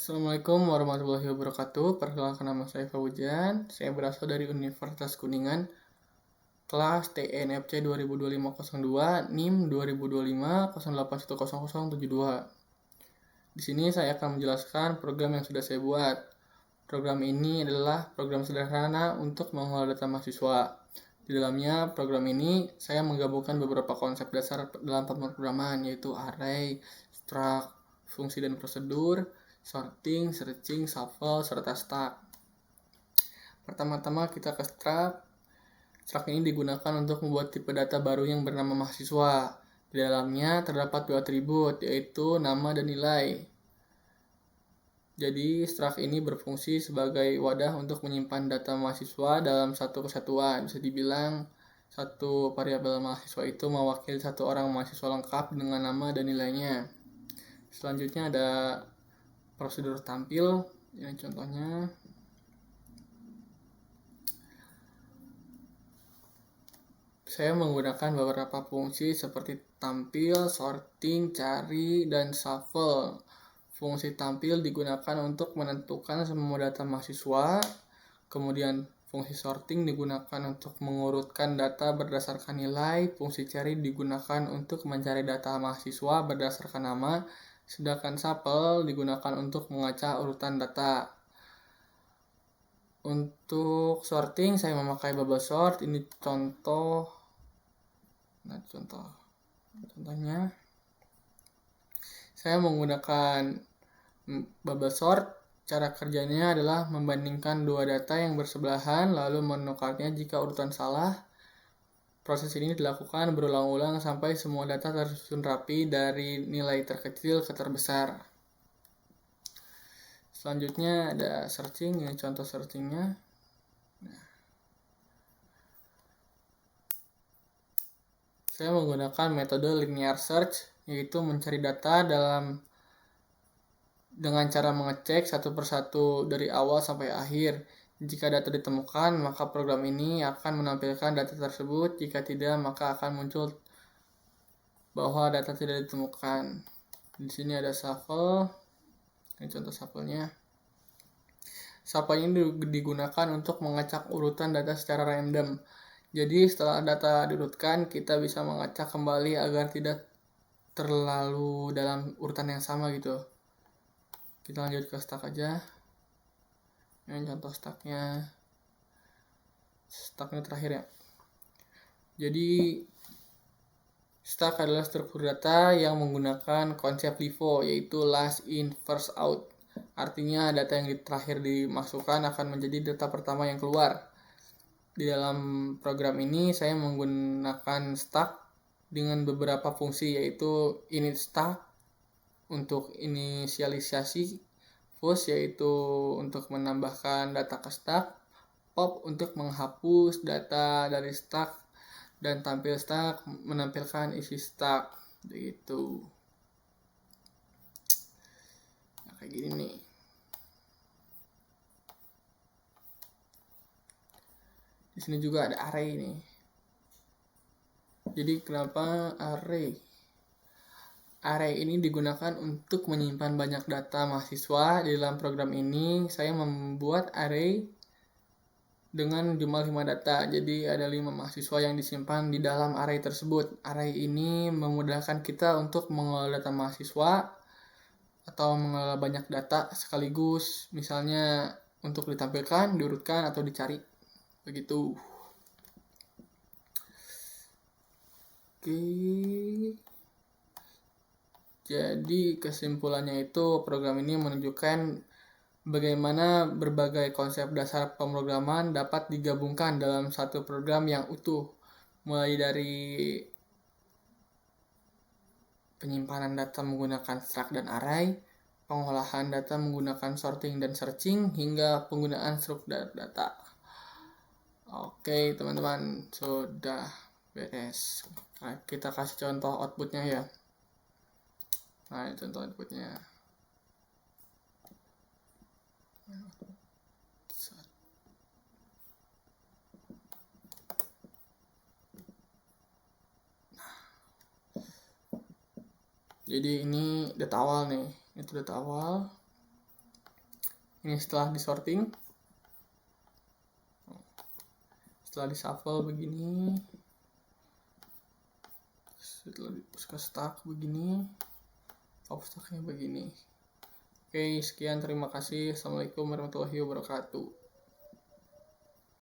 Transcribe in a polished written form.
Assalamualaikum warahmatullahi wabarakatuh. Perkenalkan, nama saya Fauzan. Saya berasal dari Universitas Kuningan, kelas TNFC 202502, NIM 202508100072. Di sini saya akan menjelaskan program yang sudah saya buat. Program ini adalah program sederhana untuk mengolah data mahasiswa. Di dalamnya program ini saya menggabungkan beberapa konsep dasar dalam pemrograman, yaitu array, struct, fungsi dan prosedur, sorting, searching, shuffle, serta stack. Pertama-tama kita ke struct. Struct ini digunakan untuk membuat tipe data baru yang bernama mahasiswa. Di dalamnya terdapat dua atribut, yaitu nama dan nilai. Jadi struct ini berfungsi sebagai wadah untuk menyimpan data mahasiswa dalam satu kesatuan. Bisa dibilang satu variabel mahasiswa itu mewakili satu orang mahasiswa lengkap dengan nama dan nilainya. Selanjutnya ada prosedur tampil. Ini contohnya. Saya menggunakan beberapa fungsi seperti tampil, sorting, cari, dan shuffle. Fungsi tampil digunakan untuk menentukan semua data mahasiswa. Kemudian fungsi sorting digunakan untuk mengurutkan data berdasarkan nilai. Fungsi cari digunakan untuk mencari data mahasiswa berdasarkan nama. Sedangkan shuffle digunakan untuk mengacak urutan data. Untuk sorting saya memakai bubble sort. Ini contohnya saya menggunakan bubble sort. Cara kerjanya adalah membandingkan dua data yang bersebelahan lalu menukarnya jika urutan salah. Proses ini dilakukan berulang-ulang sampai semua data tersusun rapi dari nilai terkecil ke terbesar. Selanjutnya ada searching. Ini contoh searchingnya. Saya menggunakan metode linear search, yaitu mencari data dengan cara mengecek satu persatu dari awal sampai akhir. Jika data ditemukan, maka program ini akan menampilkan data tersebut. Jika tidak, maka akan muncul bahwa data tidak ditemukan. Di sini ada shuffle. Ini contoh shuffle-nya. Shuffle ini digunakan untuk mengacak urutan data secara random. Jadi setelah data diurutkan, kita bisa mengacak kembali agar tidak terlalu dalam urutan yang sama gitu. Kita lanjut ke stack aja. Ini contoh stacknya. Stacknya terakhir ya. Jadi stack adalah struktur data yang menggunakan konsep LIFO, yaitu last in first out. Artinya data yang terakhir dimasukkan akan menjadi data pertama yang keluar. Di dalam program ini saya menggunakan stack dengan beberapa fungsi, yaitu init stack untuk inisialisasi, push yaitu untuk menambahkan data ke stack, pop untuk menghapus data dari stack, dan tampil stack menampilkan isi stack begitu. Nah, kayak gini nih. Di sini juga ada array nih. Jadi kenapa array? Array ini digunakan untuk menyimpan banyak data mahasiswa. Di dalam program ini saya membuat array dengan jumlah 5 data. Jadi ada 5 mahasiswa yang disimpan di dalam array tersebut. Array ini memudahkan kita untuk mengelola data mahasiswa atau mengelola banyak data sekaligus, misalnya untuk ditampilkan, diurutkan, atau dicari. Begitu. Oke. Jadi kesimpulannya itu program ini menunjukkan bagaimana berbagai konsep dasar pemrograman dapat digabungkan dalam satu program yang utuh, mulai dari penyimpanan data menggunakan struct dan array, pengolahan data menggunakan sorting dan searching, hingga penggunaan struktur data. Oke teman-teman, sudah beres. Kita kasih contoh outputnya ya. Nah, ini contoh outputnya. Jadi ini data awal nih. Itu data awal. Ini setelah disorting, setelah di shuffle begini, setelah ke stack begini, off stacknya begini. Oke, sekian, terima kasih. Assalamualaikum warahmatullahi wabarakatuh.